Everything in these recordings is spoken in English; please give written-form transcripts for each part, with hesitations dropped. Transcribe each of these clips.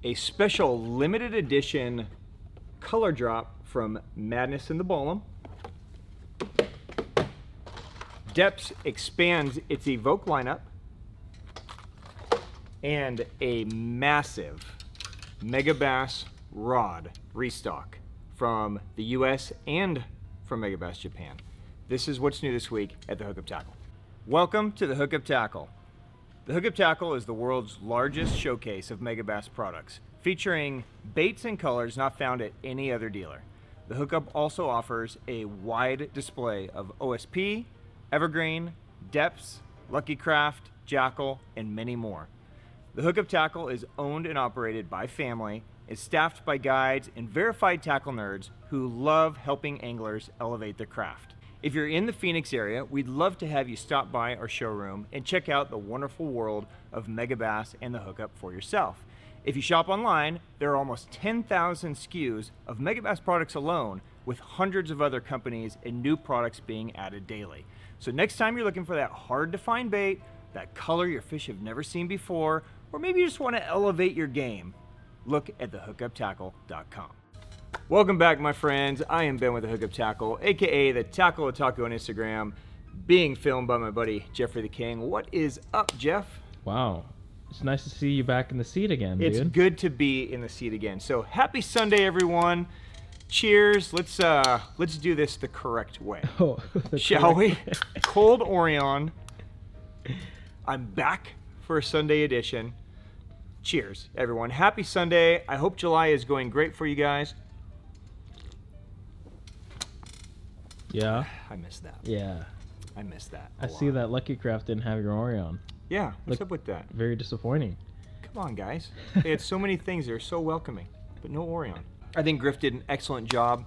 a special limited edition color drop from Madness in the Ballam. Deps expands its Evoque lineup, and a massive Megabass rod restock from the US and from Megabass Japan. This is what's new this week at the Hookup Tackle. Welcome to the Hookup Tackle. The Hookup Tackle is the world's largest showcase of Megabass products, featuring baits and colors not found at any other dealer. The Hookup also offers a wide display of OSP, Evergreen, Deps, Lucky Craft, Jackal, and many more. The Hookup Tackle is owned and operated by family, is staffed by guides and verified tackle nerds who love helping anglers elevate their craft. If you're in the Phoenix area, we'd love to have you stop by our showroom and check out the wonderful world of Megabass and the Hookup for yourself. If you shop online, there are almost 10,000 SKUs of Megabass products alone, with hundreds of other companies and new products being added daily. So next time you're looking for that hard to find bait, that color your fish have never seen before, or maybe you just want to elevate your game, look at thehookuptackle.com. Welcome back, my friends. I am Ben with the Hookup Tackle, aka the Tackle Otaku on Instagram, being filmed by my buddy Jeffrey the King. What is up, Jeff? Wow. It's nice to see you back in the seat again, dude. It's good to be in the seat again. So happy Sunday, everyone. Cheers. Let's do this the correct way. Oh, shall we? Cold Orion. I'm back for a Sunday edition. Cheers, everyone. Happy Sunday. I hope July is going great for you guys. Yeah. I missed that. Yeah. I missed that. I see that Lucky Craft didn't have your Orion. Yeah. What's up with that? Very disappointing. Come on, guys. They had so many things that are so welcoming, but no Orion. I think Griff did an excellent job.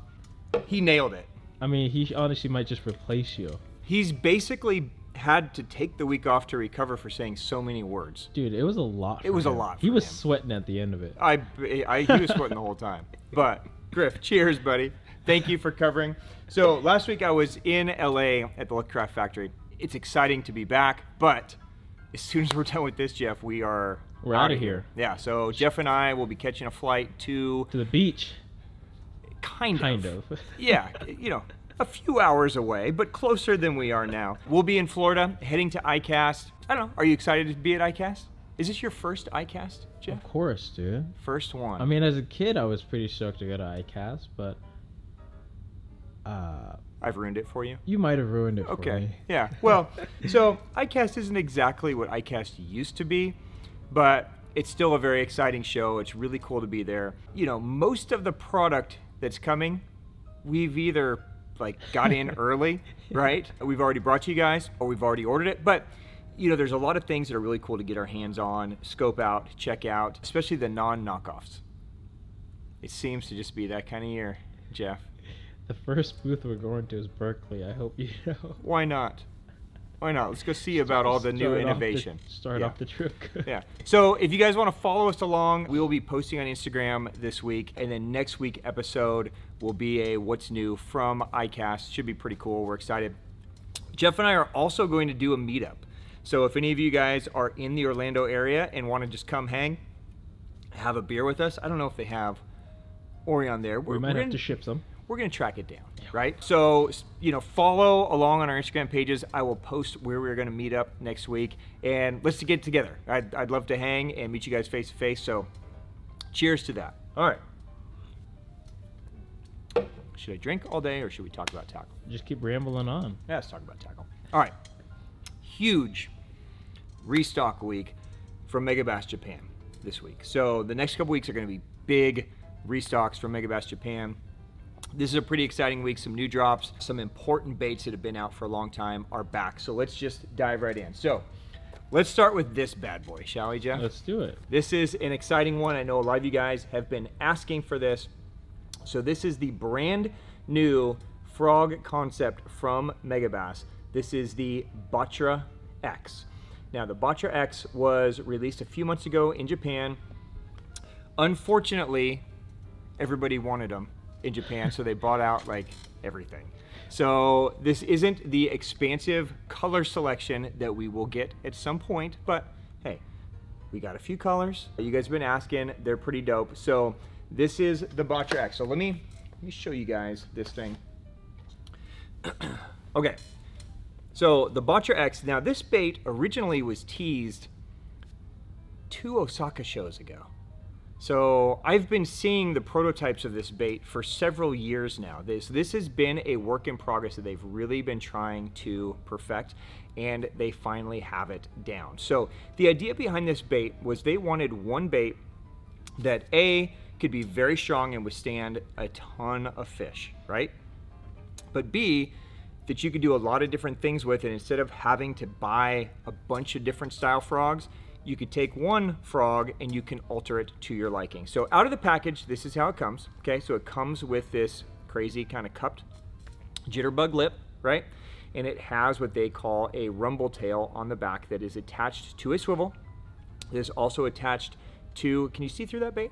He nailed it. I mean, he honestly might just replace you. He's basically had to take the week off to recover for saying so many words. Dude, it was a lot. It was a lot. He was sweating at the end of it. He was sweating the whole time. But Griff, cheers, buddy. Thank you for covering. So last week I was in LA at the Lucky Craft Factory. It's exciting to be back, but as soon as we're done with this, Jeff, we're out of here. Yeah. So Jeff and I will be catching a flight to the beach. Kind of. Yeah. You know, a few hours away, but closer than we are now. We'll be in Florida, heading to ICAST. I don't know. Are you excited to be at ICAST? Is this your first ICAST, Jeff? Of course, dude. First one. I mean, as a kid, I was pretty stoked to go to ICAST, but I've ruined it for you? You might have ruined it for me. Okay, yeah. Well, so ICAST isn't exactly what ICAST used to be, but it's still a very exciting show. It's really cool to be there. You know, most of the product that's coming, we've either got in early, right? We've already brought to you guys, or we've already ordered it. But, you know, there's a lot of things that are really cool to get our hands on, scope out, check out, especially the non-knockoffs. It seems to just be that kind of year, Jeff. The first booth we're going to is Berkeley. I hope you know. Why not? Why not? Let's go see about all the new innovation. Start off the trip. Yeah. So if you guys want to follow us along, we will be posting on Instagram this week, and then next week episode will be a what's new from ICAST. Should be pretty cool. We're excited. Jeff and I are also going to do a meetup. So if any of you guys are in the Orlando area and want to just come hang, have a beer with us. I don't know if they have Orion there. We might have to ship some. We're going to track it down, right? So, you know, follow along on our Instagram pages. I will post where we're going to meet up next week, and let's get together. I'd love to hang and meet you guys face to face. So, cheers to that. All right. Should I drink all day, or should we talk about tackle? Just keep rambling on. Yeah, let's talk about tackle. All right. Huge restock week from Megabass Japan this week. So the next couple weeks are going to be big restocks from Megabass Japan. This is a pretty exciting week. Some new drops, some important baits that have been out for a long time are back. So let's just dive right in. So let's start with this bad boy, shall we, Jeff? Let's do it. This is an exciting one. I know a lot of you guys have been asking for this. So this is the brand new frog concept from Megabass. This is the Batra-X. Now the Batra-X was released a few months ago in Japan. Unfortunately, everybody wanted them in Japan, so they bought out like everything. So this isn't the expansive color selection that we will get at some point, but hey, we got a few colors. You guys have been asking, they're pretty dope. So this is the Batra-X. So let me show you guys this thing. Okay, so the Batra-X, now this bait originally was teased 2 Osaka shows ago. So I've been seeing the prototypes of this bait for several years now. This has been a work in progress that they've really been trying to perfect, and they finally have it down. So the idea behind this bait was they wanted one bait that A, could be very strong and withstand a ton of fish, right? But B, that you could do a lot of different things with it. Instead of having to buy a bunch of different style frogs, you could take one frog and you can alter it to your liking. So out of the package, this is how it comes. Okay, so it comes with this crazy kind of cupped jitterbug lip, right? And it has what they call a rumble tail on the back that is attached to a swivel. It is also attached to, can you see through that bait,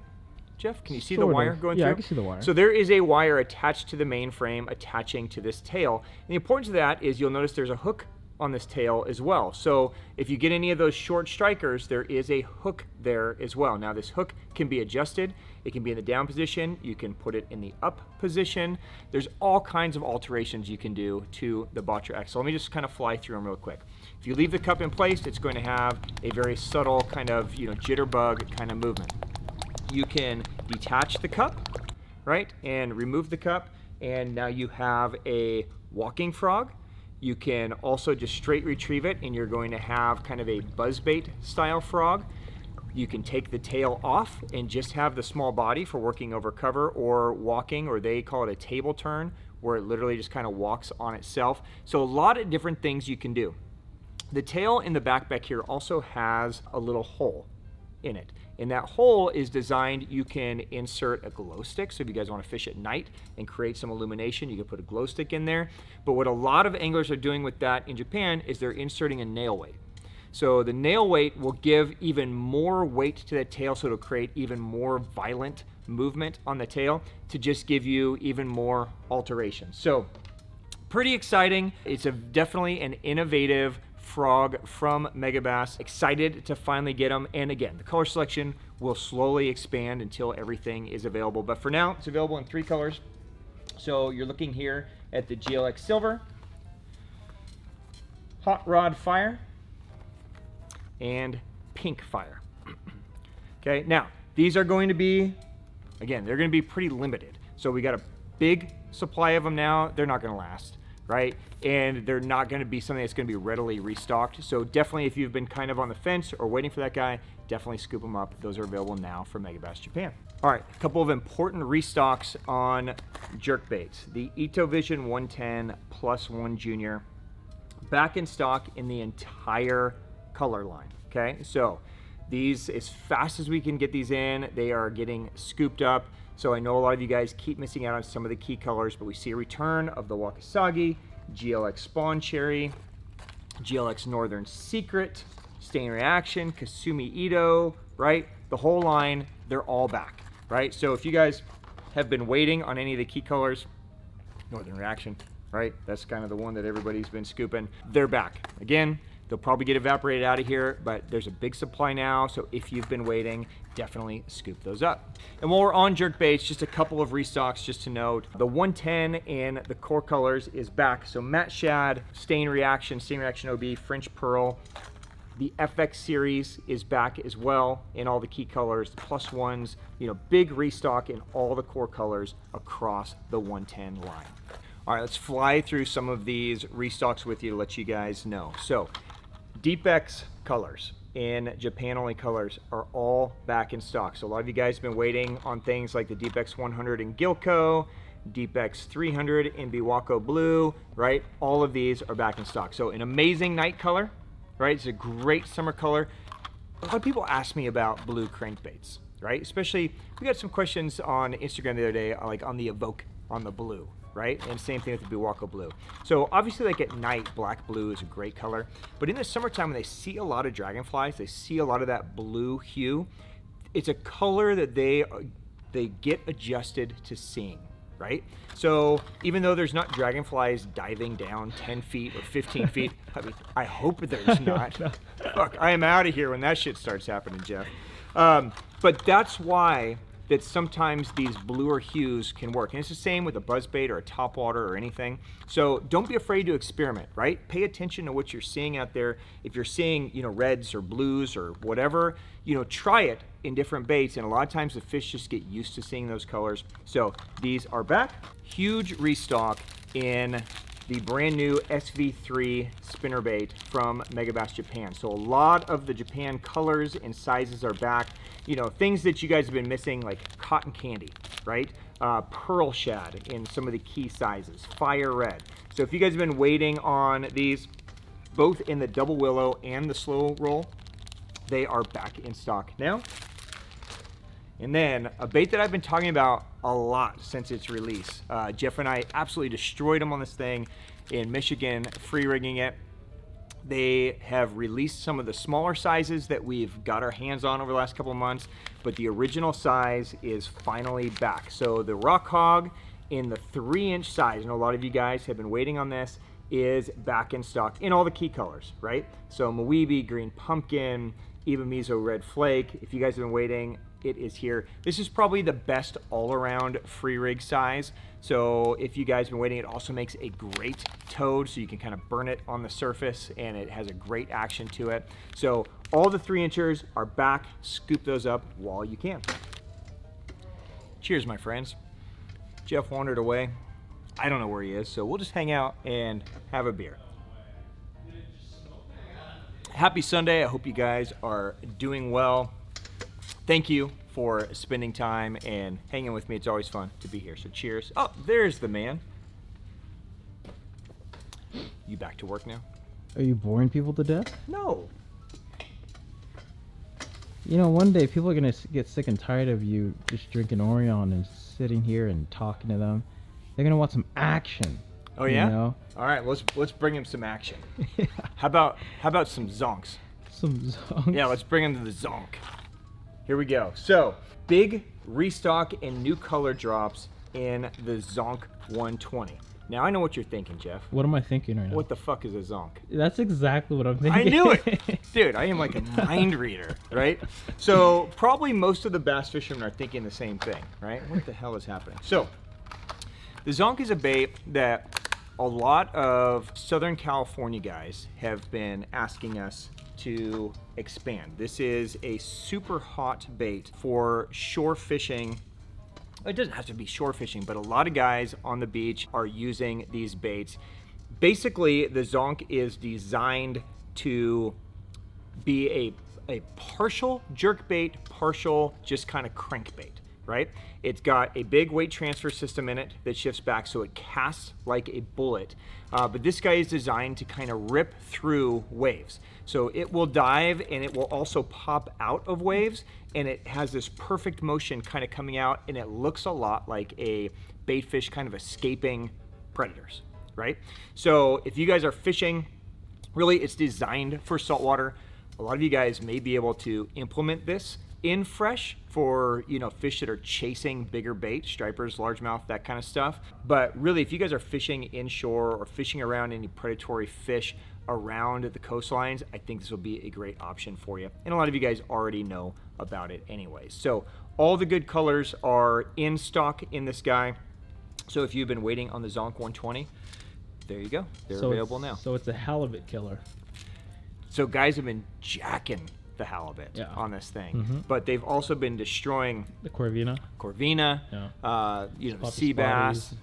Jeff? Can you see the wire going through? Yeah, I can see the wire. So there is a wire attached to the main frame attaching to this tail. And the importance of that is you'll notice there's a hook on this tail as well. So if you get any of those short strikers, there is a hook there as well. Now this hook can be adjusted. It can be in the down position. You can put it in the up position. There's all kinds of alterations you can do to the Batra-X. So let me just kind of fly through them real quick. If you leave the cup in place, it's going to have a very subtle kind of, jitterbug kind of movement. You can detach the cup, right, and remove the cup, and now you have a walking frog. You can also just straight retrieve it, and you're going to have kind of a buzzbait style frog. You can take the tail off and just have the small body for working over cover or walking, or they call it a table turn, where it literally just kind of walks on itself. So a lot of different things you can do. The tail in the back here also has a little hole in it. And that hole is designed, you can insert a glow stick. So if you guys want to fish at night and create some illumination, you can put a glow stick in there. But what a lot of anglers are doing with that in Japan is they're inserting a nail weight. So the nail weight will give even more weight to the tail, so it'll create even more violent movement on the tail to just give you even more alteration. So pretty exciting. It's definitely an innovative frog from Megabass. Excited to finally get them. And again, the color selection will slowly expand until everything is available. But for now, it's available in 3 colors. So you're looking here at the GLX Silver, Hot Rod Fire, and Pink Fire. Okay, now these are going to be, again, they're going to be pretty limited. So we got a big supply of them now. They're not going to last, right? And they're not going to be something that's going to be readily restocked. So definitely, if you've been kind of on the fence or waiting for that guy, definitely scoop them up. Those are available now from Megabass Japan. All right, a couple of important restocks on jerkbaits. The Ito Vision 110 Plus 1 Junior, back in stock in the entire color line. Okay, so these, as fast as we can get these in, they are getting scooped up. So I know a lot of you guys keep missing out on some of the key colors, but we see a return of the Wakasagi, GLX Spawn Cherry, GLX Northern Secret, Stain Reaction, Kasumi Ito, right? The whole line, they're all back, right? So if you guys have been waiting on any of the key colors, Northern Reaction, right? That's kind of the one that everybody's been scooping. They're back. Again, they'll probably get evaporated out of here, but there's a big supply now, so if you've been waiting, definitely scoop those up. And while we're on jerkbaits, just a couple of restocks just to note. The 110 in the core colors is back. So Matte Shad, Stain Reaction OB, French Pearl. The FX series is back as well in all the key colors, the plus ones, big restock in all the core colors across the 110 line. All right, let's fly through some of these restocks with you to let you guys know. So Deep-X colors in Japan only colors are all back in stock. So a lot of you guys have been waiting on things like the Deep-X 100 in Gilco, Deep-X 300 in Biwako Blue, right? All of these are back in stock. So an amazing night color, right? It's a great summer color. A lot of people ask me about blue crankbaits, right? Especially, we got some questions on Instagram the other day, like on the Evoque on the blue, right? And same thing with the Biwako Blue. So obviously, like at night, black blue is a great color. But in the summertime, when they see a lot of dragonflies, they see a lot of that blue hue. It's a color that they get adjusted to seeing, right? So even though there's not dragonflies diving down 10 feet or 15 feet, I mean, I hope there's not. Fuck, I am out of here when that shit starts happening, Jeff. But that's why that sometimes these bluer hues can work. And it's the same with a buzzbait or a topwater or anything. So don't be afraid to experiment, right? Pay attention to what you're seeing out there. If you're seeing, you know, reds or blues or whatever, you know, try it in different baits. And a lot of times the fish just get used to seeing those colors. So these are back. Huge restock in the brand new SV3 spinnerbait from Megabass Japan. So a lot of the Japan colors and sizes are back. You know, things that you guys have been missing, like cotton candy, right? Pearl shad in some of the key sizes, fire red. So if you guys have been waiting on these, both in the double willow and the slow roll, they are back in stock now. And then a bait that I've been talking about a lot since its release. Jeff and I absolutely destroyed them on this thing in Michigan, free rigging it. They have released some of the smaller sizes that we've got our hands on over the last couple of months, but the original size is finally back. So the Rock Hog in the 3-inch size, and a lot of you guys have been waiting on this, is back in stock in all the key colors, right? So Maweeby, green pumpkin, Eva Miso red flake. If you guys have been waiting, it is here. This is probably the best all-around free rig size. So if you guys have been waiting, it also makes a great toad, so you can kind of burn it on the surface, and it has a great action to it. So all the 3-inchers are back. Scoop those up while you can. Cheers, my friends. Jeff wandered away. I don't know where he is, so we'll just hang out and have a beer. Happy Sunday. I hope you guys are doing well. Thank you for spending time and hanging with me. It's always fun to be here. So cheers. Oh, there's the man. You back to work now? Are you boring people to death? No. You know, one day people are going to get sick and tired of you just drinking Orion and sitting here and talking to them. They're going to want some action. Oh, yeah? You know? All right, let's bring him some action. Yeah. How about some zonks? Some zonks? Yeah, let's bring him to the zonk. Here we go. So, big restock and new color drops in the Zonk 120. Now, I know what you're thinking, Jeff. What am I thinking right now? What the fuck is a zonk? That's exactly what I'm thinking. I knew it! Dude, I am like a mind reader, right? So, probably most of the bass fishermen are thinking the same thing, right? What the hell is happening? So, the zonk is a bait that a lot of Southern California guys have been asking us to expand. This is a super hot bait for shore fishing. It doesn't have to be shore fishing, but a lot of guys on the beach are using these baits. Basically, the zonk is designed to be a partial jerkbait, partial just kind of crankbait, right? It's got a big weight transfer system in it that shifts back so it casts like a bullet. But this guy is designed to kind of rip through waves. So it will dive and it will also pop out of waves, and it has this perfect motion kind of coming out, and it looks a lot like a bait fish kind of escaping predators, right? So if you guys are fishing, really it's designed for saltwater. A lot of you guys may be able to implement this in fresh for, you know, fish that are chasing bigger bait, stripers, largemouth, that kind of stuff. But really, if you guys are fishing inshore or fishing around any predatory fish around the coastlines, I think this will be a great option for you. And a lot of you guys already know about it anyways. So all the good colors are in stock in this guy. So if you've been waiting on the Zonk 120, there you go. They're available now. So it's a halibut killer. So guys have been jacking the halibut on this thing, but they've also been destroying the Corvina, you know, sea bass.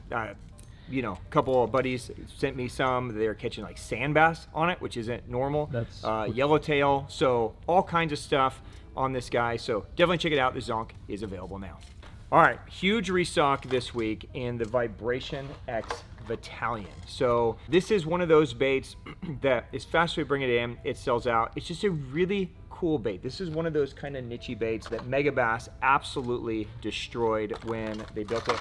You know, a couple of buddies sent me some. They're catching like sand bass on it, which isn't normal. That's yellowtail. So all kinds of stuff on this guy. So definitely check it out. The Zonk is available now. All right, huge restock this week in the Vibration X Vatalion. So this is one of those baits that as fast as we bring it in, it sells out. It's just a really cool bait. This is one of those kind of niche baits that Megabass absolutely destroyed when they built it.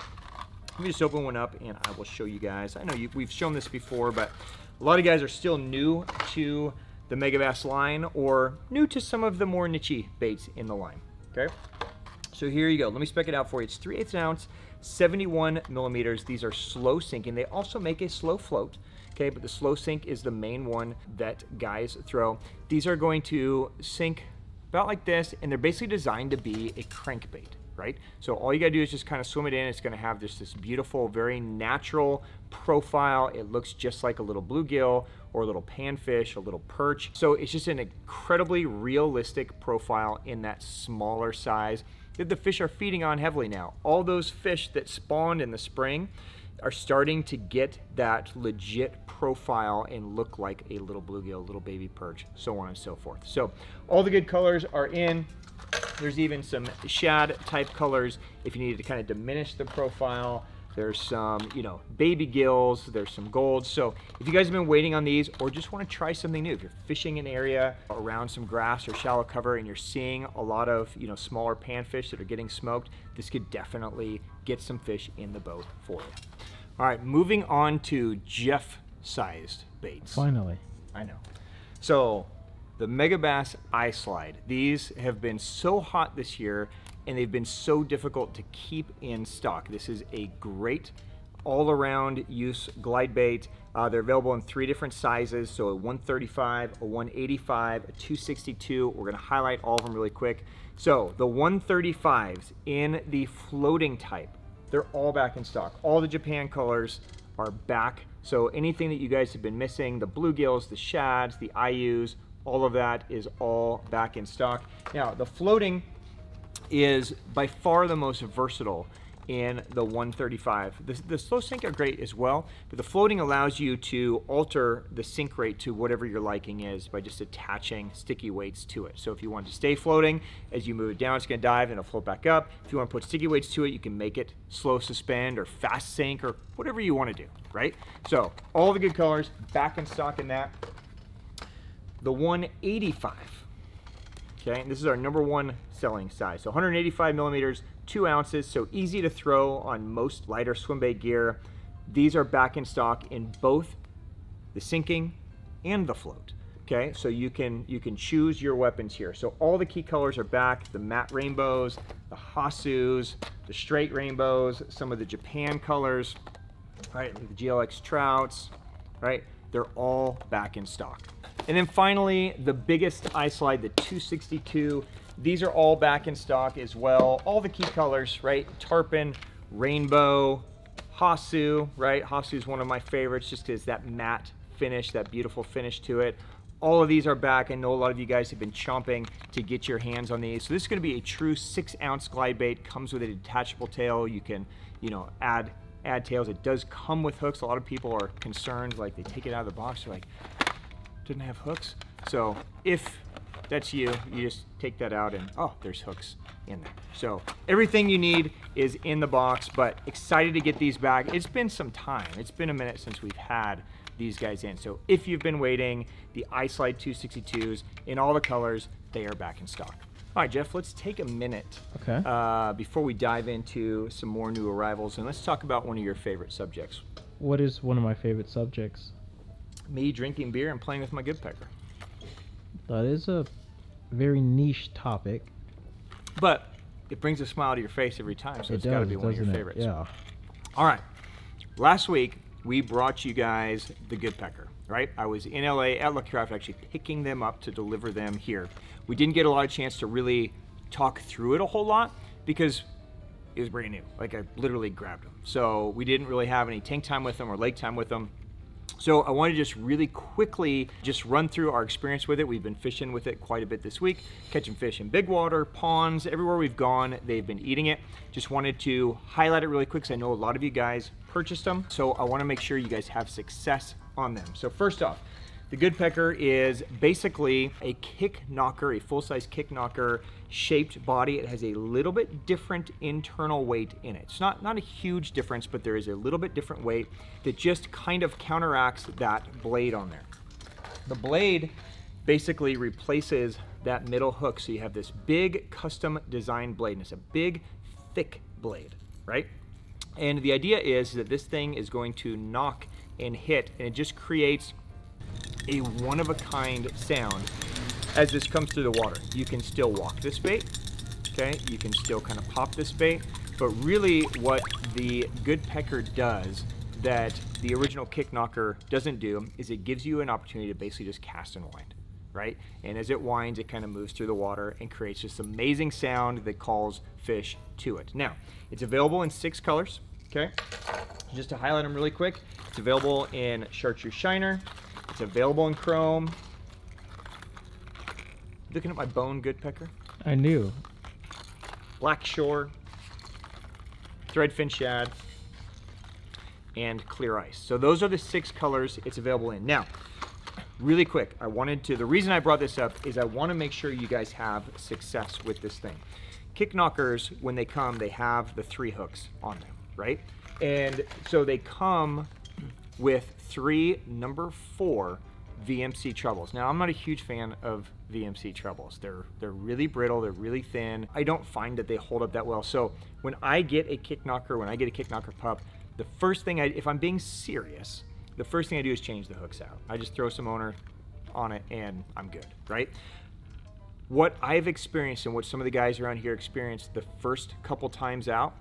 Let me just open one up and I will show you guys. I know we've shown this before, but a lot of guys are still new to the Megabass line or new to some of the more niche baits in the line, okay? So here you go. Let me spec it out for you. It's 3/8 ounce, 71 millimeters. These are slow sinking. They also make a slow float. Okay, but the slow sink is the main one that guys throw. These are going to sink about like this, and they're basically designed to be a crankbait, right? So all you gotta do is just kind of swim it in. It's gonna have just this beautiful, very natural profile. It looks just like a little bluegill or a little panfish, a little perch. So it's just an incredibly realistic profile in that smaller size that the fish are feeding on heavily now. All those fish that spawned in the spring are starting to get that legit profile and look like a little bluegill, little baby perch, so on and so forth. So all the good colors are in. There's even some shad type colors if you needed to kind of diminish the profile. There's some, you know, baby gills, there's some golds. So if you guys have been waiting on these or just want to try something new, if you're fishing an area around some grass or shallow cover and you're seeing a lot of, you know, smaller panfish that are getting smoked, this could definitely get some fish in the boat for you. All right, moving on to Jeff-sized baits. Finally. I know. So the Megabass Islide. These have been so hot this year and they've been so difficult to keep in stock. This is a great all-around use glide bait. They're available in 3 different sizes, so a 135, a 185, a 262. We're gonna highlight all of them really quick. So the 135s in the floating type, they're all back in stock. All the Japan colors are back. So anything that you guys have been missing, the bluegills, the shads, the IUs, all of that is all back in stock. Now, the floating is by far the most versatile in the 135. The slow sink are great as well, but the floating allows you to alter the sink rate to whatever your liking is by just attaching sticky weights to it. So if you want to stay floating, as you move it down, it's gonna dive and it'll float back up. If you want to put sticky weights to it, you can make it slow suspend or fast sink or whatever you want to do, right? So all the good colors back in stock in that. The 185. Okay, and this is our #1 selling size. So 185 millimeters, 2 ounces, so easy to throw on most lighter swim bait gear. These are back in stock in both the sinking and the float. Okay, so you can choose your weapons here. So all the key colors are back: the matte rainbows, the Hasus, the straight rainbows, some of the Japan colors, right? The GLX trouts, right? They're all back in stock. And then finally, the biggest Islide, the 262. These are all back in stock as well. All the key colors, right? Tarpon, rainbow, Hasu, right? Hasu is one of my favorites just because that matte finish, that beautiful finish to it. All of these are back. I know a lot of you guys have been chomping to get your hands on these. So this is gonna be a true 6-ounce glide bait. Comes with a detachable tail. You can, you know, add tails. It does come with hooks. A lot of people are concerned, like they take it out of the box, they're like, didn't have hooks. So if that's you, you just take that out and oh, there's hooks in there. So everything you need is in the box, but excited to get these back. It's been some time. It's been a minute since we've had these guys in. So if you've been waiting, the Islide 262s in all the colors, they are back in stock. All right, Jeff, let's take a minute before we dive into some more new arrivals, and let's talk about one of your favorite subjects. What is one of my favorite subjects? Me drinking beer and playing with my Good Pecker. That is a very niche topic. But it brings a smile to your face every time, so it's got to be one of your favorites. Yeah. All right. Last week, we brought you guys the Good Pecker, right? I was in LA at Lucky Craft actually picking them up to deliver them here. We didn't get a lot of chance to really talk through it a whole lot because it was brand new. Like I literally grabbed them. So we didn't really have any tank time with them or lake time with them. So I want to just really quickly just run through our experience with it. We've been fishing with it quite a bit this week, catching fish in big water, ponds, everywhere we've gone, they've been eating it. Just wanted to highlight it really quick because I know a lot of you guys purchased them. So I want to make sure you guys have success on them. So first off, the Good Pecker is basically a kick knocker, a full-size kick knocker shaped body. It has a little bit different internal weight in it. It's not a huge difference, but there is a little bit different weight that just kind of counteracts that blade on there. The blade basically replaces that middle hook, so you have this big custom design blade, and it's a big, thick blade, right? And the idea is that this thing is going to knock and hit, and it just creates a one-of-a-kind sound as this comes through the water. You can still walk this bait, okay? You can still kind of pop this bait, but really what the Good Pecker does that the original Kick Knocker doesn't do is it gives you an opportunity to basically just cast and wind, right? And as it winds, it kind of moves through the water and creates this amazing sound that calls fish to it. Now, it's available in 6 colors, okay? Just to highlight them really quick, it's available in Chartreuse Shiner, it's available in Chrome. Looking at my bone, Good Pecker? I knew. Black Shore, Threadfin Shad, and Clear Ice. So those are the 6 colors it's available in. Now, really quick, the reason I brought this up is I want to make sure you guys have success with this thing. Kick Knockers, when they come, they have the 3 hooks on them, right? And so they come with 3 number 4 VMC trebles. Now, I'm not a huge fan of VMC trebles. They're really brittle, they're really thin. I don't find that they hold up that well. So when I get a Kick Knocker, when I get a Kick Knocker pup, the first thing if I'm being serious, the first thing I do is change the hooks out. I just throw some owner on it and I'm good, right? What I've experienced and what some of the guys around here experienced the first couple times out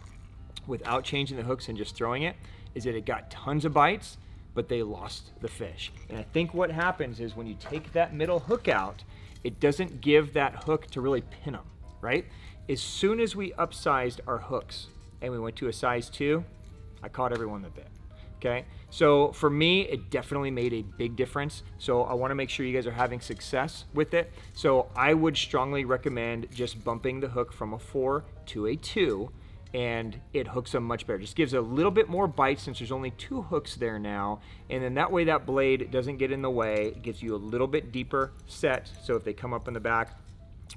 without changing the hooks and just throwing it is that it got tons of bites, but they lost the fish. And I think what happens is when you take that middle hook out, it doesn't give that hook to really pin them, right? As soon as we upsized our hooks and we went to a size 2, I caught everyone that bit, okay? So for me, it definitely made a big difference. So I wanna make sure you guys are having success with it. So I would strongly recommend just bumping the hook from a 4 to a 2, and it hooks them much better. Just gives a little bit more bite since there's only 2 hooks there now, and then that way that blade doesn't get in the way. It gives you a little bit deeper set, so if they come up in the back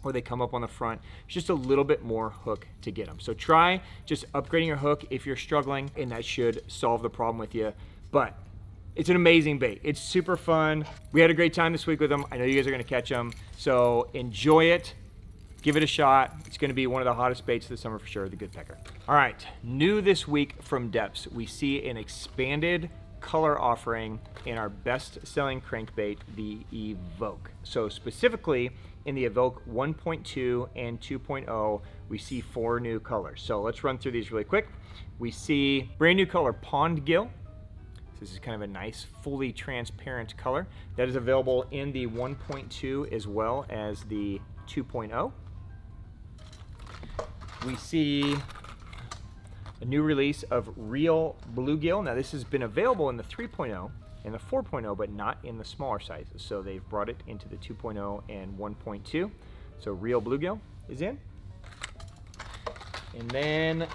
or they come up on the front, it's just a little bit more hook to get them. So try just upgrading your hook if you're struggling, and that should solve the problem with you. But it's an amazing bait. It's super fun. We had a great time this week with them. I know you guys are gonna catch them, so enjoy it. Give it a shot. It's gonna be one of the hottest baits this summer for sure, the Good Pecker. All right, new this week from Deps, we see an expanded color offering in our best-selling crankbait, the Evoque. So specifically in the Evoque 1.2 and 2.0, we see 4 new colors. So let's run through these really quick. We see brand new color, Pond Gill. This is kind of a nice, fully transparent color that is available in the 1.2 as well as the 2.0. We see a new release of Real Bluegill. Now this has been available in the 3.0 and the 4.0, but not in the smaller sizes. So they've brought it into the 2.0 and 1.2. So Real Bluegill is in. And then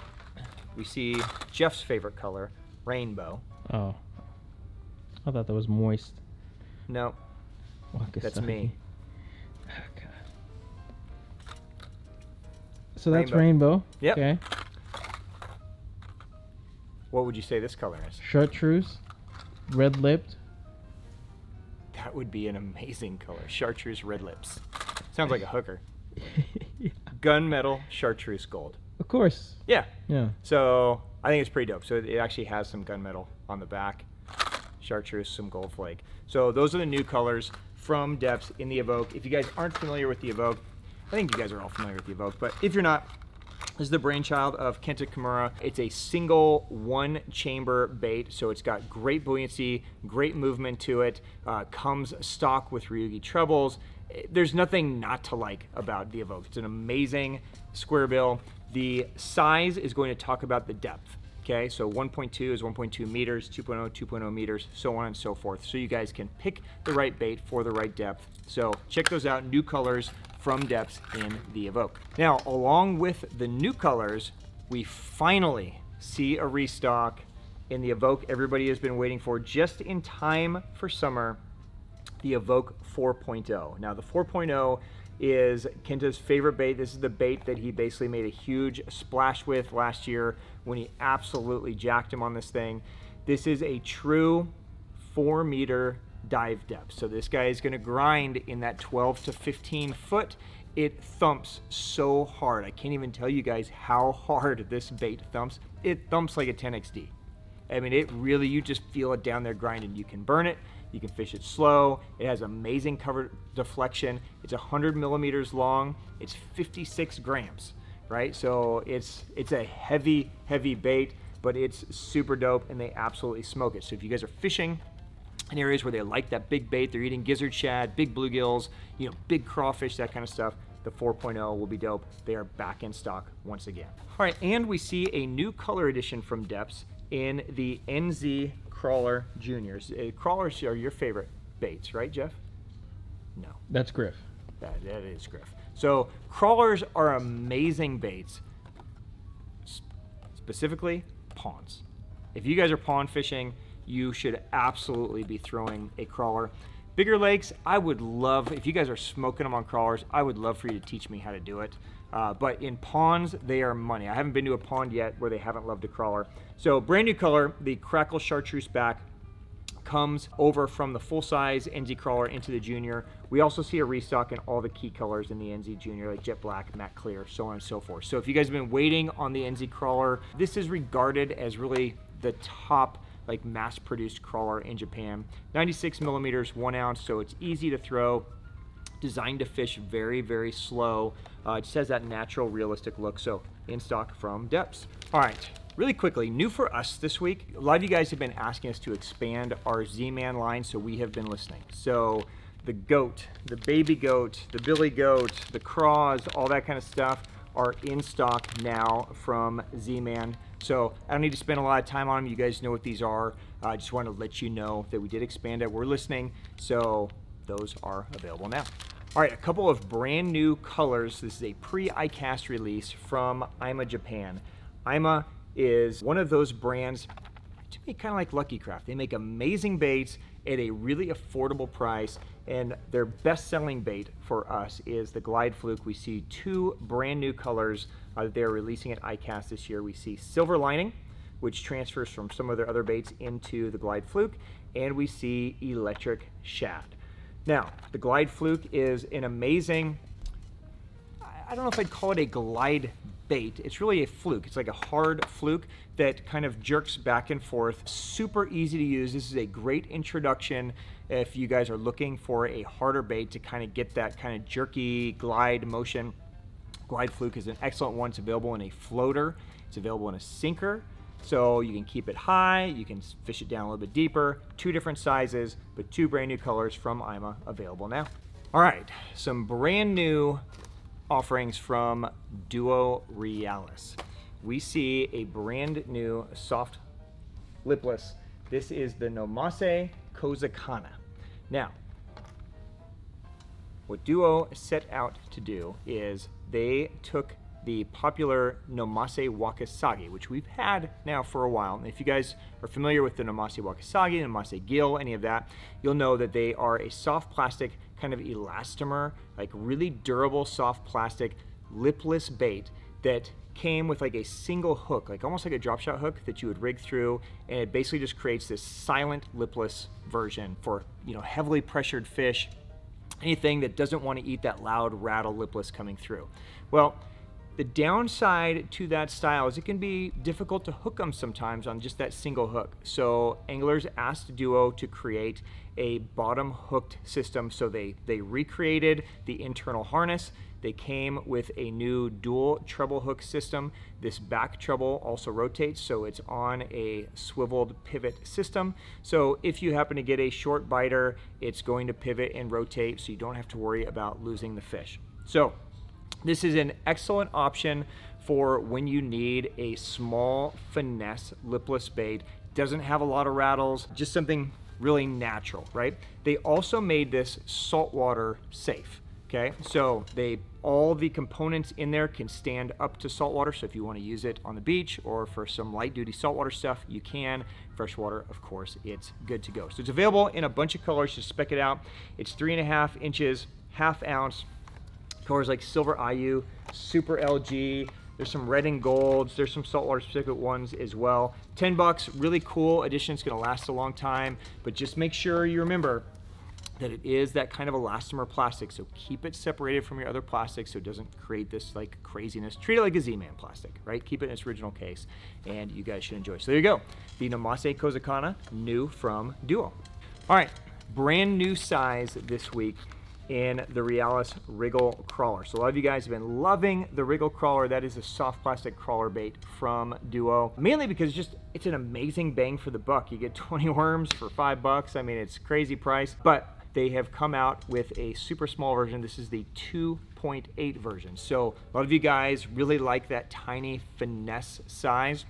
we see Jeff's favorite color, Rainbow. Oh, I thought that was moist. No, that's me. Oh, God. So that's rainbow. Yep. Okay. What would you say this color is? Chartreuse, red lipped. That would be an amazing color. Chartreuse red lips. Sounds like a hooker. Yeah. Gunmetal chartreuse gold. Of course. Yeah. Yeah. So I think it's pretty dope. So it actually has some gunmetal on the back. Chartreuse, some gold flake. So those are the new colors from Deps in the Evoque. If you guys aren't familiar with the Evoque, I think you guys are all familiar with the Evoque, but if you're not, this is the brainchild of Kenta Kimura. It's a single 1-chamber bait, so it's got great buoyancy, great movement to it, comes stock with Ryugi trebles. There's nothing not to like about the Evoque. It's an amazing square bill. The size is going to talk about the depth. Okay, so 1.2 is 1.2 meters, 2.0, 2.0 meters, so on and so forth. So you guys can pick the right bait for the right depth. So check those out, new colors from Deps in the Evoque. Now, along with the new colors, we finally see a restock in the Evoque everybody has been waiting for just in time for summer, the Evoque 4.0. Now, the 4.0 is Kenta's favorite bait. This is the bait that he basically made a huge splash with last year when he absolutely jacked him on this thing. This is a true 4-meter dive depth. So this guy is gonna grind in that 12 to 15 foot. It thumps so hard. I can't even tell you guys how hard this bait thumps. It thumps like a 10XD. I mean, it really, you just feel it down there grinding. You can burn it, you can fish it slow. It has amazing cover deflection. It's 100 millimeters long. It's 56 grams, right? So it's a heavy bait, but it's super dope and they absolutely smoke it. So if you guys are fishing in areas where they like that big bait, they're eating gizzard shad, big bluegills, you know, big crawfish, that kind of stuff, the 4.0 will be dope. They are back in stock once again. All right, and we see a new color addition from Deps in the NZ Crawler Juniors. Crawlers are your favorite baits, right, Jeff? No. That's Griff. That is Griff. So crawlers are amazing baits, specifically ponds. If you guys are pond fishing, you should absolutely be throwing a crawler. Bigger lakes, I would love, if you guys are smoking them on crawlers, I would love for you to teach me how to do it. But in ponds, they are money. I haven't been to a pond yet where they haven't loved a crawler. So brand new color, the Crackle Chartreuse back comes over from the full-size NZ Crawler into the Junior. We also see a restock in all the key colors in the NZ Junior, like jet black, matte clear, so on and so forth. So if you guys have been waiting on the NZ Crawler, this is regarded as really the top like mass-produced crawler in Japan. 96 millimeters, 1 ounce, so it's easy to throw, designed to fish very, very slow. It just has that natural, realistic look, so in stock from Deps. All right, really quickly, new for us this week, a lot of you guys have been asking us to expand our Z-Man line, so we have been listening. So the goat, the baby goat, the billy goat, the crawz, all that kind of stuff are in stock now from Z-Man. So I don't need to spend a lot of time on them. You guys know what these are. I just want to let you know that we did expand it. We're listening, so those are available now. All right, a couple of brand new colors. This is a pre-ICAST release from Ima Japan. Ima is one of those brands, to me, kind of like Lucky Craft. They make amazing baits at a really affordable price, and their best-selling bait for us is the Glide Fluke. We see 2 brand new colors that they're releasing at ICAST this year. We see Silver Lining, which transfers from some of their other baits into the Glide Fluke, and we see Electric Shad. Now, the Glide Fluke is an amazing, I don't know if I'd call it a glide bait. It's really a fluke. It's like a hard fluke that kind of jerks back and forth. Super easy to use. This is a great introduction if you guys are looking for a harder bait to kind of get that kind of jerky glide motion. Glide Fluke is an excellent one. It's available in a floater. It's available in a sinker. So you can keep it high, you can fish it down a little bit deeper. 2 different sizes, but 2 brand new colors from Ima available now. All right, some brand new offerings from Duo Realis. We see a brand new soft lipless. This is the Nomase Kozakana. Now, what Duo set out to do is they took the popular Nomase Wakasagi, which we've had now for a while. And if you guys are familiar with the Nomase Wakasagi, Nomase Gill, any of that, you'll know that they are a soft plastic kind of elastomer, like really durable soft plastic lipless bait that came with like a single hook, like almost like a drop shot hook that you would rig through, and it basically just creates this silent lipless version for, you know, heavily pressured fish, anything that doesn't want to eat that loud rattle lipless coming through. Well, the downside to that style is it can be difficult to hook them sometimes on just that single hook. So anglers asked Duo to create a bottom hooked system. So they recreated the internal harness. They came with a new dual treble hook system. This back treble also rotates, so it's on a swiveled pivot system. So if you happen to get a short biter, it's going to pivot and rotate, so you don't have to worry about losing the fish. So this is an excellent option for when you need a small finesse lipless bait. Doesn't have a lot of rattles, just something really natural, right? They also made this saltwater safe. Okay, so all the components in there can stand up to saltwater, so if you want to use it on the beach or for some light duty saltwater stuff, you can. Freshwater, of course, it's good to go. So it's available in a bunch of colors, just spec it out. It's 3.5 inches, ½ ounce, colors like Silver IU, Super LG, there's some red and golds, there's some saltwater specific ones as well. $10, really cool addition, it's gonna last a long time, but just make sure you remember that it is that kind of elastomer plastic, so keep it separated from your other plastics so it doesn't create this like craziness. Treat it like a Z-Man plastic, right? Keep it in its original case, and you guys should enjoy. So there you go, the Nomase Kozakana, new from Duo. All right, brand new size this week in the Realis Wriggle Crawler. So a lot of you guys have been loving the Wriggle Crawler. That is a soft plastic crawler bait from Duo, mainly because it's an amazing bang for the buck. You get 20 worms for $5. I mean, it's a crazy price, but they have come out with a super small version. This is the 2.8 version. So a lot of you guys really like that tiny finesse size.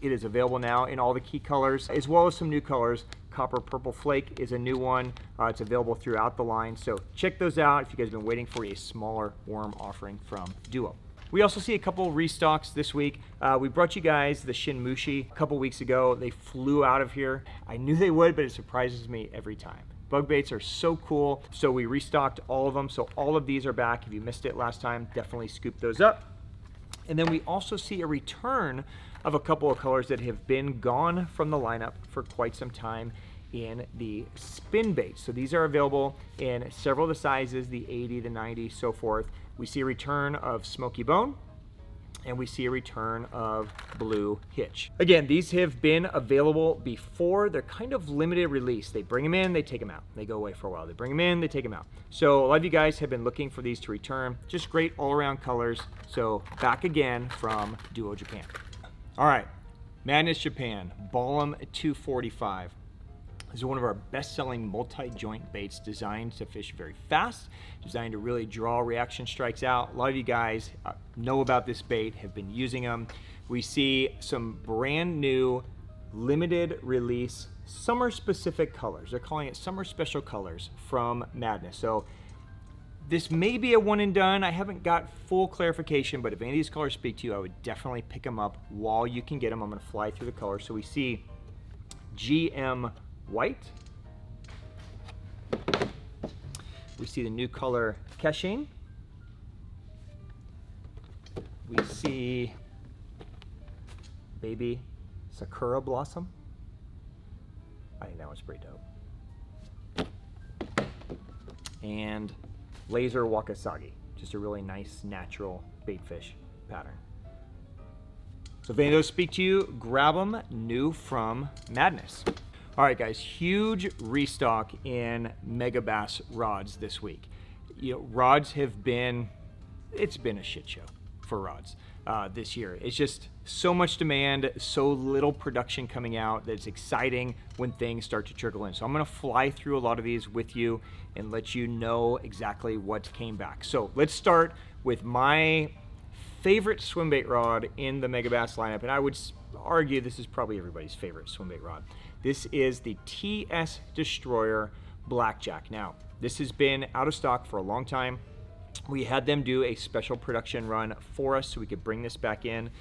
It is available now in all the key colors, as well as some new colors. Copper Purple Flake is a new one. It's available throughout the line. So check those out if you guys have been waiting for a smaller worm offering from Duo. We also see a couple restocks this week. We brought you guys the Shinmushi a couple weeks ago. They flew out of here. I knew they would, but it surprises me every time. Bug baits are so cool. So we restocked all of them. So all of these are back. If you missed it last time, definitely scoop those up. And then we also see a return of a couple of colors that have been gone from the lineup for quite some time in the spin baits. So these are available in several of the sizes, the 80, the 90, so forth. We see a return of Smoky Bone, and we see a return of Blue Hitch. Again, these have been available before. They're kind of limited release. They bring them in, they take them out. They go away for a while. They bring them in, they take them out. So a lot of you guys have been looking for these to return. Just great all-around colors. So back again from Duo Japan. All right, Madness Japan, Ballam 245. This is one of our best-selling multi-joint baits designed to fish very fast, designed to really draw reaction strikes out. A lot of you guys know about this bait, have been using them. We see some brand new limited release summer-specific colors. They're calling it summer special colors from Madness. So this may be a one and done. I haven't got full clarification, but if any of these colors speak to you, I would definitely pick them up while you can get them. I'm gonna fly through the colors. So we see GM White. We see the new color Keshin. We see Baby Sakura Blossom. I think that one's pretty dope. And Laser Wakasagi, just a really nice natural bait fish pattern. So if any of those speak to you, grab them, new from Madness. All right, guys, huge restock in Megabass rods this week. You know, rods have been, it's been a shit show for rods this year. It's just so much demand, so little production coming out that it's exciting when things start to trickle in. So I'm gonna fly through a lot of these with you and let you know exactly what came back. So let's start with my favorite swim bait rod in the Megabass lineup, and I would argue this is probably everybody's favorite swim bait rod. This is the TS Destroyer Blackjack. Now, this has been out of stock for a long time. We had them do a special production run for us so we could bring this back in.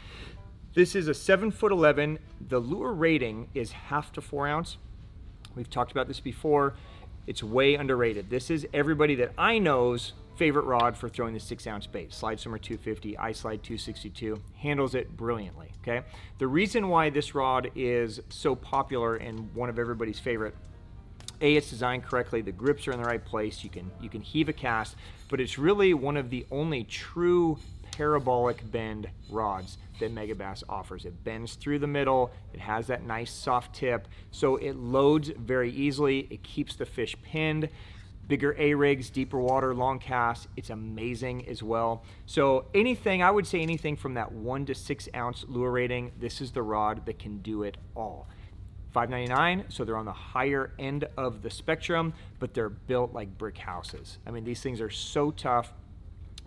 This is a 7'11". The lure rating is 1/2 to 4 ounce. We've talked about this before. It's way underrated. This is everybody that I know's favorite rod for throwing the 6 ounce bait. Slide Swimmer 250, Islide 262, handles it brilliantly, okay? The reason why this rod is so popular and one of everybody's favorite, A, it's designed correctly, the grips are in the right place, you can heave a cast, but it's really one of the only true parabolic bend rods that Megabass offers. It bends through the middle, it has that nice soft tip, so it loads very easily, it keeps the fish pinned. Bigger A-rigs, deeper water, long casts, it's amazing as well. So anything, I would say anything from that 1 to 6 ounce lure rating, this is the rod that can do it all. $5.99, so they're on the higher end of the spectrum, but they're built like brick houses. I mean, these things are so tough.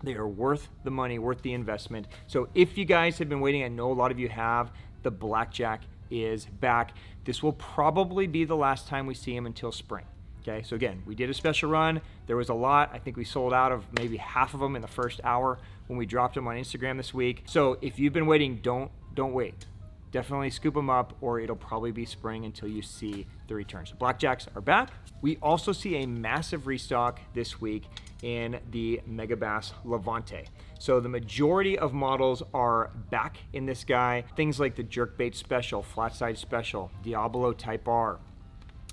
They are worth the money, worth the investment. So if you guys have been waiting, I know a lot of you have, the Blackjack is back. This will probably be the last time we see him until spring. Okay, so again, we did a special run. There was a lot. I think we sold out of maybe half of them in the first hour when we dropped them on Instagram this week. So if you've been waiting, don't wait. Definitely scoop them up, or it'll probably be spring until you see the return. So Blackjacks are back. We also see a massive restock this week in the Megabass Levante. So the majority of models are back in this guy. Things like the Jerkbaits Special, Flat Side Special, Diablo Type R,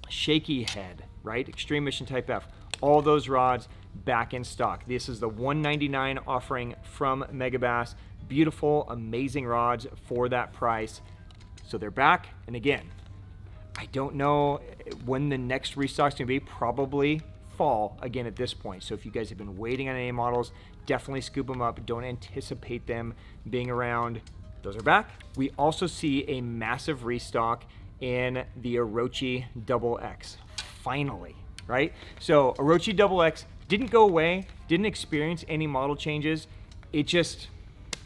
Shaky Head, right? Extreme Mission Type F. All those rods back in stock. This is the $199 offering from Megabass. Beautiful, amazing rods for that price. So they're back. And again, I don't know when the next restock's gonna be, probably fall again at this point. So if you guys have been waiting on any models, definitely scoop them up. Don't anticipate them being around. Those are back. We also see a massive restock in the Orochi X. Finally, right? So Orochi X didn't go away, didn't experience any model changes. It just,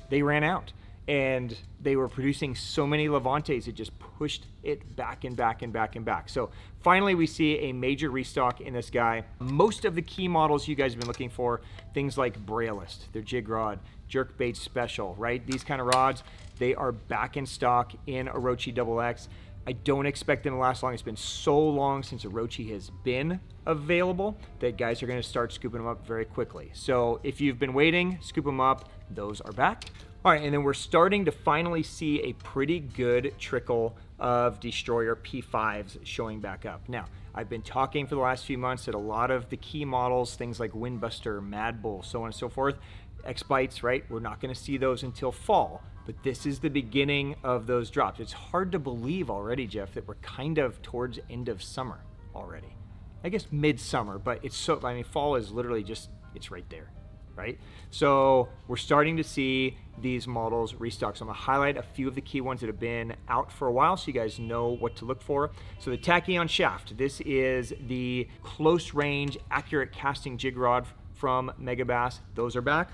they ran out. And they were producing so many Levantes, it just pushed it back and back and back and back. So finally we see a major restock in this guy. Most of the key models you guys have been looking for, things like Realis, their jig rod, Jerkbaits special, right? These kind of rods, they are back in stock in Orochi X. I don't expect them to last long. It's been so long since Orochi has been available that guys are gonna start scooping them up very quickly. So if you've been waiting, scoop them up, those are back. All right, and then we're starting to finally see a pretty good trickle of Destroyer P5s showing back up. Now, I've been talking for the last few months that a lot of the key models, things like Windbuster, Mad Bull, so on and so forth, X-Bites, right? We're not gonna see those until fall, but this is the beginning of those drops. It's hard to believe already, Jeff, that we're kind of towards end of summer already. I guess midsummer, but it's so, I mean, fall is literally just, it's right there. Right? So we're starting to see these models restock. So I'm gonna highlight a few of the key ones that have been out for a while so you guys know what to look for. So the Tachyon Shaft, this is the close range, accurate casting jig rod from Megabass. Those are back.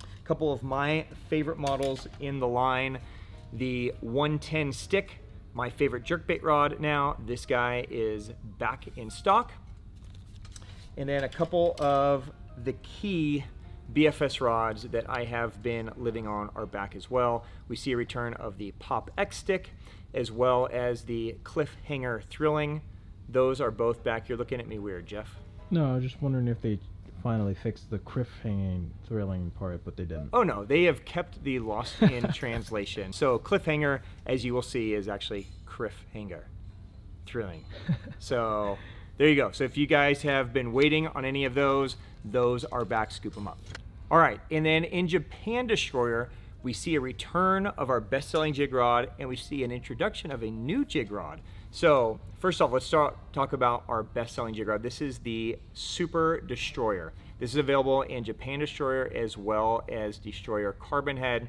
A couple of my favorite models in the line, the 110 stick, my favorite jerkbait rod now. This guy is back in stock. And then a couple of the key BFS rods that I have been living on are back as well. We see a return of the Pop X stick as well as the Cliffhanger Thrilling. Those are both back. You're looking at me weird, Jeff. No, I was just wondering if they finally fixed the Cliffhanging Thrilling part, but they didn't. Oh no, they have kept the lost in translation. So Cliffhanger, as you will see, is actually Cliffhanger Thrilling. So there you go. So if you guys have been waiting on any of those are back, scoop them up. All right, and then in Japan Destroyer, we see a return of our best-selling jig rod, and we see an introduction of a new jig rod. So first off, let's talk about our best-selling jig rod. This is the Super Destroyer. This is available in Japan Destroyer as well as Destroyer Carbon Head.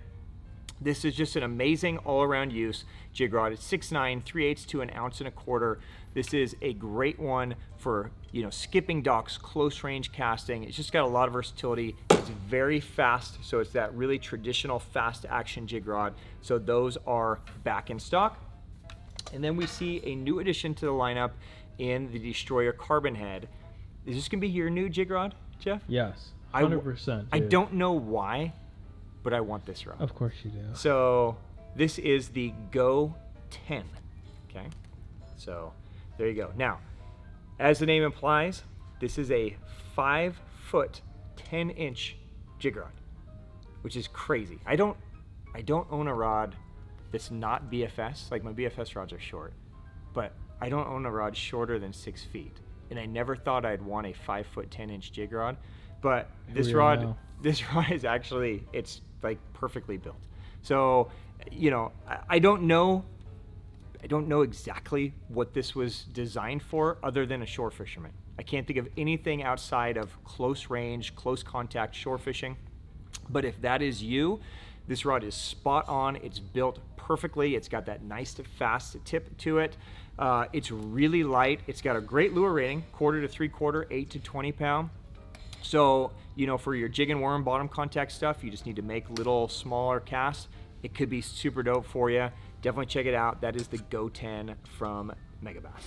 This is just an amazing all-around use jig rod. It's 6'9", 3/8 to 1.25 ounces. This is a great one for, you know, skipping docks, close range casting. It's just got a lot of versatility. It's very fast, so it's that really traditional fast action jig rod. So those are back in stock. And then we see a new addition to the lineup in the Destroyer Carbon Head. Is this gonna be your new jig rod, Jeff? Yes, 100%. I don't know why, but I want this rod. Of course you do. So this is the Go 10, okay? So there you go. Now, as the name implies, this is a 5-foot, 10-inch jig rod, which is crazy. I don't own a rod that's not BFS. Like, my BFS rods are short, but I don't own a rod shorter than 6 feet. And I never thought I'd want a 5-foot, 10-inch jig rod, but this rod is actually, it's like perfectly built. So, you know, I don't know exactly what this was designed for other than a shore fisherman. I can't think of anything outside of close range, close contact shore fishing. But if that is you, this rod is spot on. It's built perfectly. It's got that nice fast tip to it. It's really light. It's got a great lure rating, 1/4 to 3/4, 8 to 20 pound. So, you know, for your jig and worm bottom contact stuff, you just need to make little smaller casts. It could be super dope for you. Definitely check it out. That is the Go 10 from Megabass.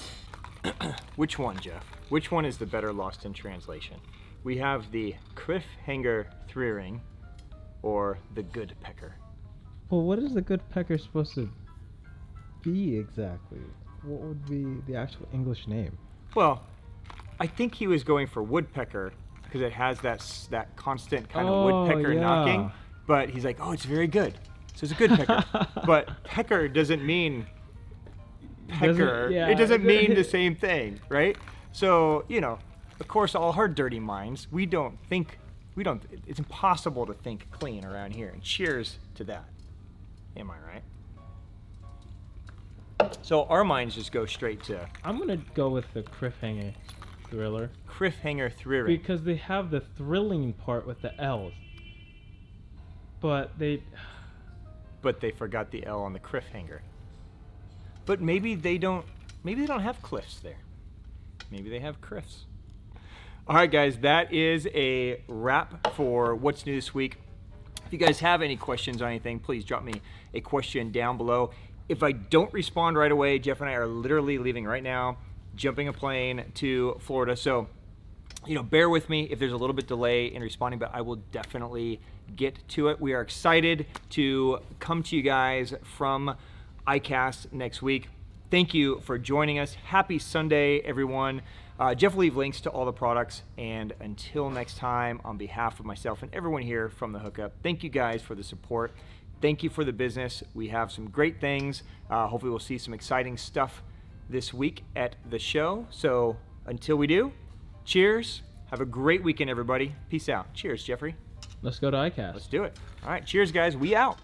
Which one, Jeff? Which one is the better lost in translation? We have the Cliffhanger Thrilling or the Good Pecker. Well, what is the Good Pecker supposed to be exactly? What would be the actual English name? Well, I think he was going for woodpecker because it has that constant kind of woodpecker knocking. But he's like, oh, it's very good. So it's a good pecker. But pecker doesn't mean pecker. It doesn't mean the same thing, right? So, you know, of course, all our dirty minds, it's impossible to think clean around here. And cheers to that. Am I right? So our minds just go straight to... I'm going to go with the Cliffhanger Thriller. Cliffhanger thriller. Because they have the thrilling part with the L's. But they forgot the L on the cliffhanger. But maybe they don't have cliffs there. Maybe they have cliffs. All right, guys, that is a wrap for What's New This Week. If you guys have any questions on anything, please drop me a question down below. If I don't respond right away, Jeff and I are literally leaving right now, jumping a plane to Florida. So, bear with me if there's a little bit delay in responding, but I will definitely get to it. We are excited to come to you guys from ICAST next week. Thank you for joining us. Happy Sunday, everyone. Jeff will leave links to all the products. And until next time, on behalf of myself and everyone here from The Hookup, thank you guys for the support. Thank you for the business. We have some great things. Hopefully we'll see some exciting stuff this week at the show. So until we do, cheers. Have a great weekend, everybody. Peace out. Cheers, Jeffrey. Let's go to ICAST. Let's do it. All right. Cheers, guys. We out.